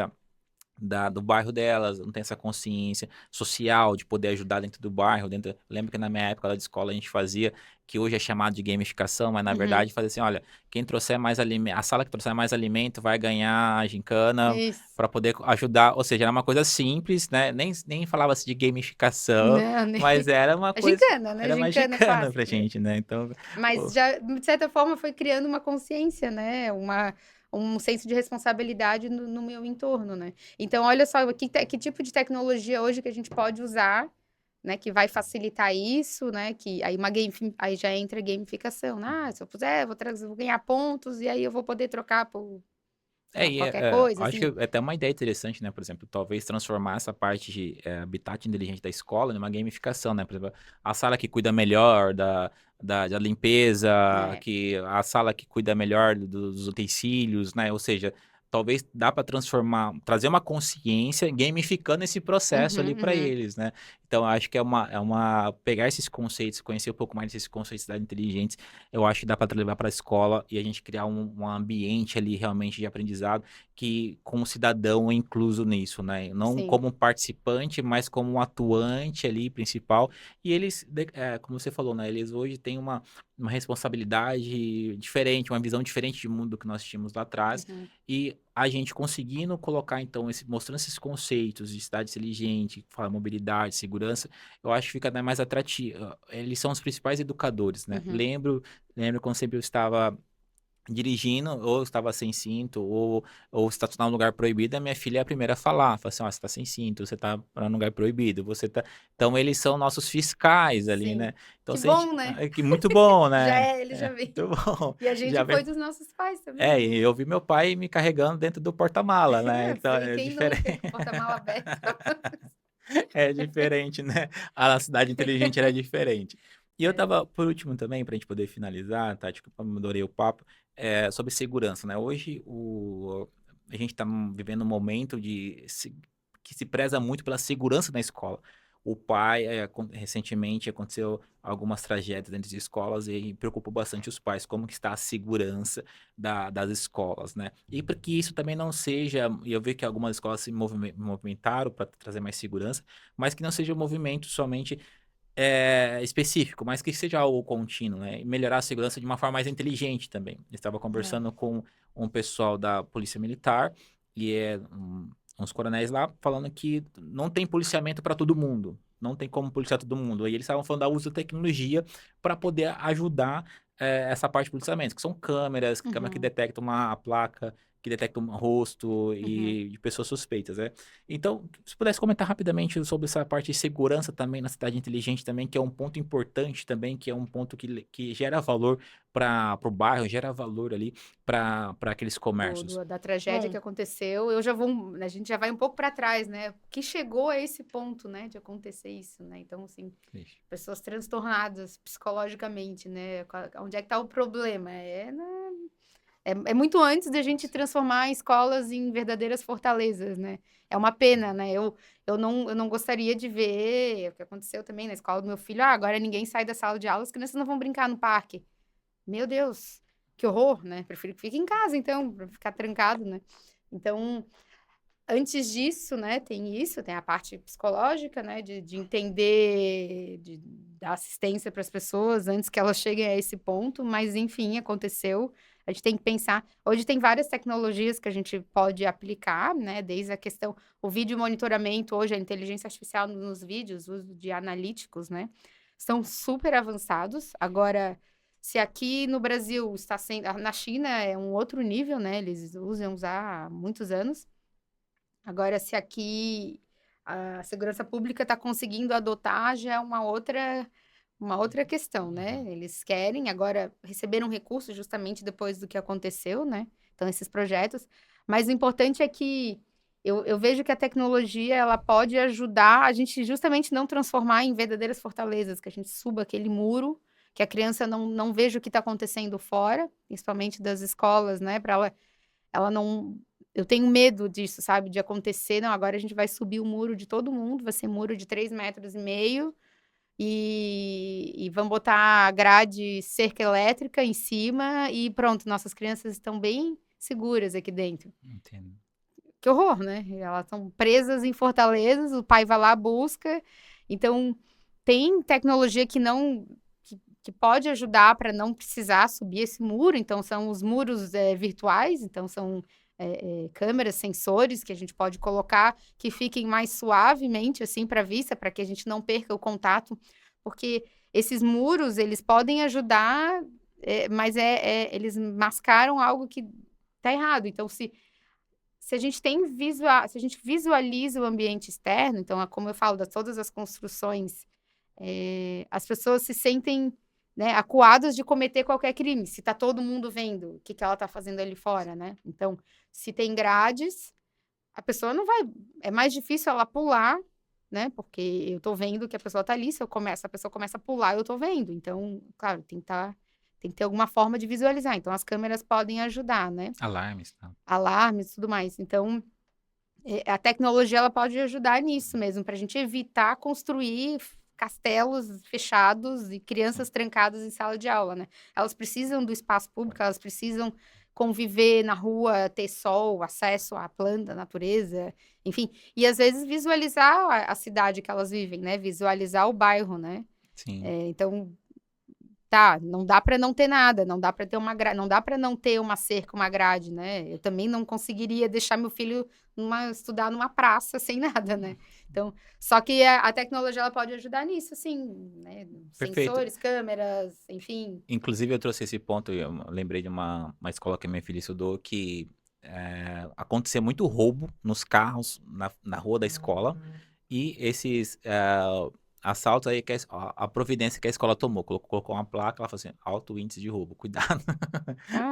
do bairro delas, não tem essa consciência social de poder ajudar dentro do bairro. Lembro que na minha época lá de escola a gente fazia, que hoje é chamado de gamificação, mas na Uhum. verdade fazia assim, olha, quem trouxer mais alimento, a sala que trouxer mais alimento vai ganhar a gincana Isso. para poder ajudar, ou seja, era uma coisa simples, né? Nem falava-se de gamificação, Não, nem mas era uma a coisa, gincana, né, era mais gincana gincana pra clássica. gente, né? Então, Mas pô, já, de certa forma, foi criando uma consciência, né, um senso de responsabilidade no meu entorno, né. Então olha só, que tipo de tecnologia hoje que a gente pode usar, né, que vai facilitar isso, né, que aí já entra a gamificação, né, "Ah, se eu puser, vou ganhar pontos e aí eu vou poder trocar por, sei lá, qualquer coisa", acho que assim. é até uma ideia interessante, né, por exemplo, talvez transformar essa parte de habitat inteligente da escola numa gamificação, né, por exemplo, a sala que cuida melhor da limpeza, É. a sala que cuida melhor dos utensílios, né, ou seja, talvez dá para trazer uma consciência gamificando esse processo ali Uhum, para uhum. eles, né. Então acho que pegar esses conceitos, conhecer um pouco mais desses conceitos da inteligentes, eu acho que dá para levar para a escola e a gente criar um ambiente ali realmente de aprendizado que com o cidadão é incluso nisso, né? Não Sim. como um participante, mas como um atuante ali principal. E eles, como você falou, né? Eles hoje têm uma responsabilidade diferente, uma visão diferente de mundo do que nós tínhamos lá atrás. Uhum. E a gente conseguindo colocar, então, mostrando esses conceitos de cidade inteligente, fala mobilidade, segurança, eu acho que fica ainda mais atrativo. Eles são os principais educadores, né? Uhum. Lembro quando sempre eu estava dirigindo, ou estava sem cinto, ou estacionar num lugar proibido, a minha filha é a primeira a falar. Fala assim, ó, você tá sem cinto, você tá para um lugar proibido, você tá... Então, eles são nossos fiscais ali, Sim. né? Então, Que se a gente... bom, né. Que muito bom, Já né? ele já vem. Muito bom. E a Já gente vem... foi dos nossos pais também, né. E eu vi meu pai me carregando dentro do porta-mala, né? Então, Foi é quem diferente. nunca? Porta-mala aberto. É diferente, né? A cidade inteligente era diferente. E eu É. tava, por último também, pra gente poder finalizar, Tati, que eu adorei o papo, sobre segurança, né? Hoje a gente tá vivendo um momento que se preza muito pela segurança na escola. O pai, recentemente aconteceu algumas tragédias dentro de escolas e preocupou bastante os pais, como que está a segurança das escolas, né? E para que isso também não seja, e eu vi que algumas escolas se movimentaram para trazer mais segurança, mas que não seja um movimento somente específico, mas que seja algo contínuo, né? E melhorar a segurança de uma forma mais inteligente também. Eu estava É. conversando com um pessoal da Polícia Militar e uns coronéis lá falando que não tem policiamento para todo mundo. Não tem como policiar todo mundo. E eles estavam falando da uso da tecnologia para poder ajudar essa parte de policiamento, que são câmera que Uhum, detectam a placa, que detectam o rosto uhum. e de pessoas suspeitas, né? Então, se pudesse comentar rapidamente sobre essa parte de segurança também na cidade inteligente também, que é um ponto importante também, que é um ponto que gera valor para o bairro, gera valor ali para aqueles comércios. Da tragédia que Bom, aconteceu, a gente já vai um pouco para trás, né, que chegou a esse ponto, né, de acontecer isso, né, então, assim, Ixi, pessoas transtornadas psicologicamente, né, onde é que tá o problema? É muito antes da gente transformar escolas em verdadeiras fortalezas, né. É uma pena, né, eu não gostaria de ver o que aconteceu também na escola do meu filho: "Ah, agora ninguém sai da sala de aula, as crianças não vão brincar no parque". Meu Deus, que horror, né, prefiro que fique em casa então, pra ficar trancado, né. Então, antes disso, né, tem a parte psicológica, né, de entender, de dar assistência para as pessoas antes que elas cheguem a esse ponto, mas enfim, aconteceu. A gente tem que pensar. Hoje tem várias tecnologias que a gente pode aplicar, né? Desde a questão, o vídeo monitoramento, hoje a inteligência artificial nos vídeos, o uso de analíticos, né? São super avançados. Agora, se aqui no Brasil está sendo. Na China é um outro nível, né? Eles usam já há muitos anos. Agora, se aqui a segurança pública está conseguindo adotar, já é uma outra questão, né? Eles querem, agora receberam recursos justamente depois do que aconteceu, né? Então, esses projetos. Mas o importante é que eu vejo que a tecnologia ela pode ajudar a gente justamente não transformar em verdadeiras fortalezas, que a gente suba aquele muro, que a criança não veja o que está acontecendo fora, principalmente das escolas, né? Para ela não. Eu tenho medo disso, sabe? De acontecer. Não, agora a gente vai subir o muro de todo mundo, vai ser muro de 3,5 metros e vamos botar grade cerca elétrica em cima e pronto, nossas crianças estão bem seguras aqui dentro. Entendo. Que horror, né? Elas estão presas em fortalezas, o pai vai lá, busca. Então, tem tecnologia que não que pode ajudar para não precisar subir esse muro. Então, são os muros virtuais, então são câmeras, sensores que a gente pode colocar que fiquem mais suavemente assim para a vista, para que a gente não perca o contato, porque esses muros eles podem ajudar, mas eles mascaram algo que está errado. Então, se a gente se a gente visualiza o ambiente externo, então, como eu falo, de todas as construções, as pessoas se sentem, né, acuadas de cometer qualquer crime, se está todo mundo vendo o que ela está fazendo ali fora, né? Então, se tem grades, a pessoa não vai. É mais difícil ela pular, né? Porque eu estou vendo que a pessoa está ali, a pessoa começa a pular, eu estou vendo. Então, claro, tem que ter alguma forma de visualizar. Então, as câmeras podem ajudar, né? Alarmes, tá? Alarmes e tudo mais. Então, a tecnologia ela pode ajudar nisso mesmo, para a gente evitar construir castelos fechados e crianças trancadas em sala de aula, né? Elas precisam do espaço público, elas precisam conviver na rua, ter sol, acesso à planta, à natureza, enfim. E às vezes visualizar a cidade que elas vivem, né? Visualizar o bairro, né? Sim. Então, tá, não dá para não ter nada, não dá para ter não dá para não ter uma cerca, uma grade, né? Eu também não conseguiria deixar meu filho estudar numa praça sem nada, né? Então, só que a tecnologia ela pode ajudar nisso, assim, né? Perfeito. Sensores, câmeras, enfim. Inclusive, eu trouxe esse ponto, eu lembrei de uma escola que a minha filha estudou que acontecia muito roubo nos carros na rua da escola e esses assaltos aí que a providência que a escola tomou, colocou uma placa, ela falou assim, alto índice de roubo, cuidado.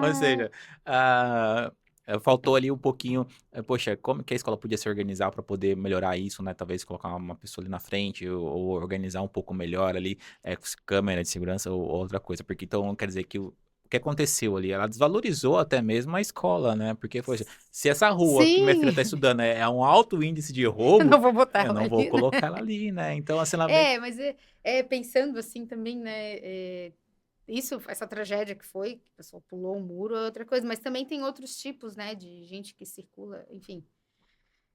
Ou Ah, seja, ah, faltou ali um pouquinho, poxa, como que a escola podia se organizar para poder melhorar isso, né? Talvez colocar uma pessoa ali na frente ou organizar um pouco melhor ali, com câmera de segurança ou outra coisa. Porque então quer dizer que o que aconteceu ali? Ela desvalorizou até mesmo a escola, né? Porque, poxa, se essa rua que minha filha sim, está estudando é um alto índice de eu roubo, não vou botar eu ela não vou ali, né? colocar ela ali, né? Então, assim, ela meio Mas pensando assim também, né? Essa tragédia que foi, que a pessoa pulou o muro, é outra coisa, mas também tem outros tipos, né, de gente que circula, enfim,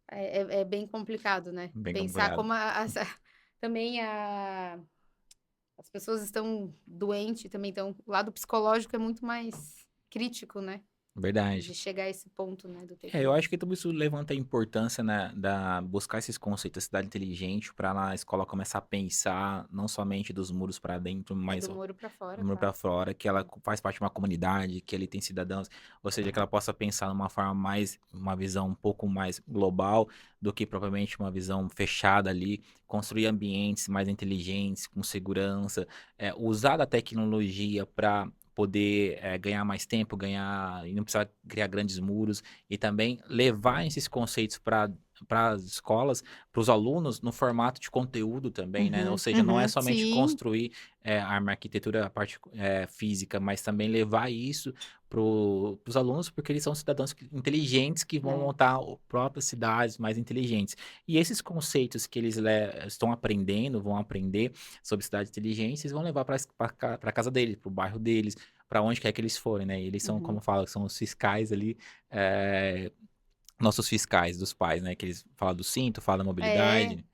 é bem complicado, né? bem Pensar complicado. como também as pessoas estão doentes, também estão, o lado psicológico é muito mais crítico, né? De Verdade. chegar a esse ponto, né, do ter Eu que... acho que tudo isso levanta a importância, né, da buscar esses conceitos da cidade inteligente para a escola começar a pensar não somente dos muros para dentro, mas Do muro para do fora, muro para claro. fora, que ela faz parte de uma comunidade, que ele tem cidadãos, ou seja, que ela possa pensar numa forma mais, uma visão um pouco mais global do que propriamente uma visão fechada ali, construir ambientes mais inteligentes, com segurança, usar da tecnologia para poder ganhar mais tempo, ganhar e não precisar criar grandes muros e também levar esses conceitos para as escolas, para os alunos, no formato de conteúdo também, né? Ou Uhum, seja, não é uhum, somente sim, construir a arquitetura, a parte física, mas também levar isso para os alunos, porque eles são cidadãos inteligentes que vão é. montar próprias cidades mais inteligentes. E esses conceitos que eles estão aprendendo, vão aprender sobre cidades inteligentes, eles vão levar para a casa deles, para o bairro deles, para onde quer que eles forem, né? E eles são, como Uhum. fala, são os fiscais ali, nossos fiscais dos pais, né? Que eles falam do cinto, falam da É, mobilidade.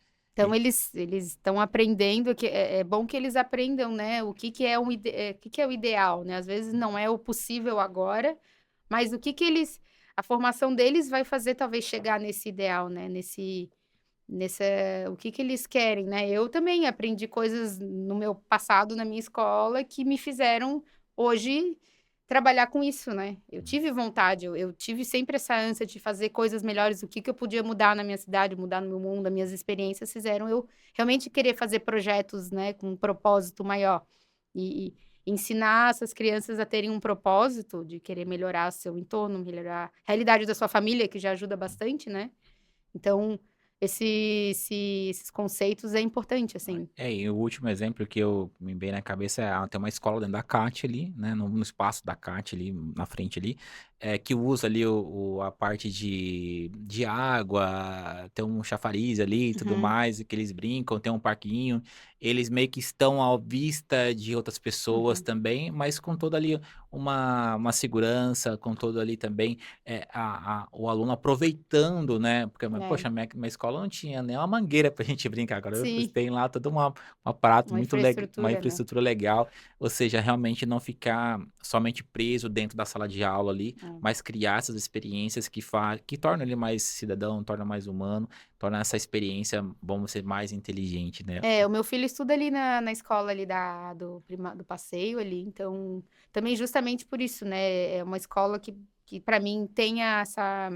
Então, eles estão aprendendo, que é bom que eles aprendam, né, o que é o que é o ideal, né? Às vezes não é o possível agora, mas a formação deles vai fazer talvez chegar nesse ideal, né? Nessa, o que eles querem, né? Eu também aprendi coisas no meu passado, na minha escola, que me fizeram hoje trabalhar com isso, né? Eu tive vontade, eu tive sempre essa ânsia de fazer coisas melhores, o que eu podia mudar na minha cidade, mudar no meu mundo, as minhas experiências fizeram eu realmente querer fazer projetos, né, com um propósito maior. E ensinar essas crianças a terem um propósito de querer melhorar seu entorno, melhorar a realidade da sua família, que já ajuda bastante, né? Então, esses conceitos é importante, assim. E o último exemplo que eu me veio na cabeça tem uma escola dentro da CAT ali, né, no espaço da CAT ali, na frente ali, que usa ali a parte de água, tem um chafariz ali e tudo Uhum, mais, que eles brincam, tem um parquinho, eles meio que estão à vista de outras pessoas uhum. também, mas com toda ali uma segurança, com todo ali também o aluno aproveitando, né, porque, É, poxa, minha escola não tinha nem uma mangueira pra gente brincar, agora sim, tem lá toda uma aparato uma muito legal, uma infraestrutura, né? infraestrutura legal, ou seja, realmente não ficar somente preso dentro da sala de aula ali, É. mas criar essas experiências que tornam ele mais cidadão, torna mais humano, torna essa experiência, vamos ser mais inteligente, né? É, o meu filho estuda ali na escola ali do passeio ali, então, também justamente por isso, né, é uma escola que para mim tem essa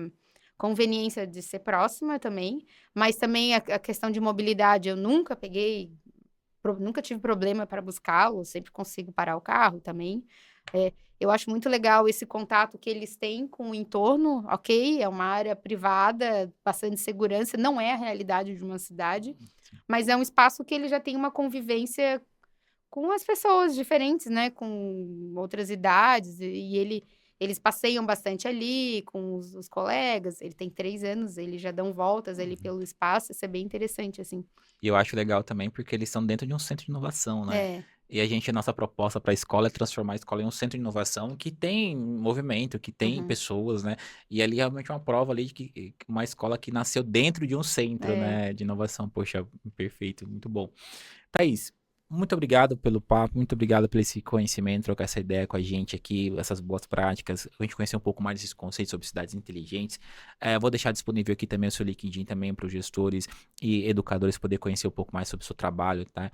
conveniência de ser próxima também, mas também a questão de mobilidade, eu nunca nunca tive problema para buscá-lo, sempre consigo parar o carro também. Eu acho muito legal esse contato que eles têm com o entorno, ok, é uma área privada, bastante segurança, não é a realidade de uma cidade, mas é um espaço que ele já tem uma convivência com as pessoas diferentes, né? Com outras idades, eles passeiam bastante ali com os colegas. Ele tem 3 anos, eles já dão voltas ali Uhum. pelo espaço, isso é bem interessante, assim. E eu acho legal também porque eles estão dentro de um centro de inovação, né? É, E a nossa proposta para a escola é transformar a escola em um centro de inovação que tem movimento, que tem uhum, pessoas, né? E ali realmente é uma prova ali de que uma escola que nasceu dentro de um centro, é. né, de inovação. Poxa, perfeito, muito bom. Thaís, muito obrigado pelo papo, muito obrigado por esse conhecimento, trocar essa ideia com a gente aqui, essas boas práticas, a gente conhecer um pouco mais desses conceitos sobre cidades inteligentes. Vou deixar disponível aqui também o seu LinkedIn também para os gestores e educadores poder conhecer um pouco mais sobre o seu trabalho, tá?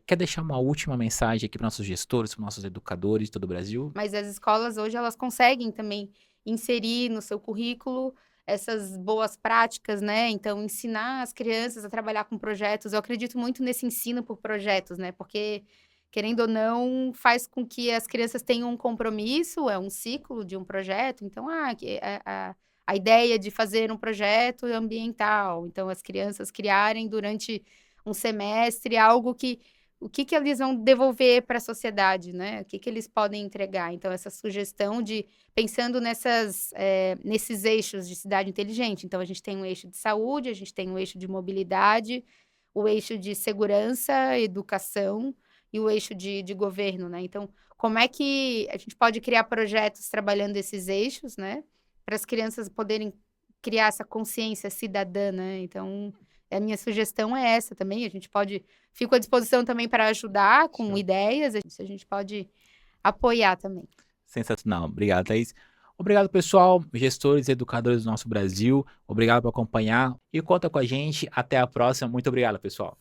Quer deixar uma última mensagem aqui para nossos gestores, para nossos educadores de todo o Brasil? Mas as escolas hoje, elas conseguem também inserir no seu currículo essas boas práticas, né? Então, ensinar as crianças a trabalhar com projetos. Eu acredito muito nesse ensino por projetos, né? Porque, querendo ou não, faz com que as crianças tenham um compromisso, é um ciclo de um projeto. Então, a ideia de fazer um projeto ambiental. Então, as crianças criarem durante um semestre algo que o que que eles vão devolver para a sociedade, né? O que que eles podem entregar? Então, essa sugestão de pensando nesses eixos de cidade inteligente. Então, a gente tem um eixo de saúde, a gente tem um eixo de mobilidade, o eixo de segurança, educação e o eixo de governo, né? Então, como é que a gente pode criar projetos trabalhando esses eixos, né? Para as crianças poderem criar essa consciência cidadã, né? Então, a minha sugestão é essa também. Fico à disposição também para ajudar com Show. ideias, a gente pode apoiar também. Sensacional. Obrigado, Thaís. Obrigado, pessoal, gestores e educadores do nosso Brasil. Obrigado por acompanhar e conta com a gente. Até a próxima. Muito obrigado, pessoal.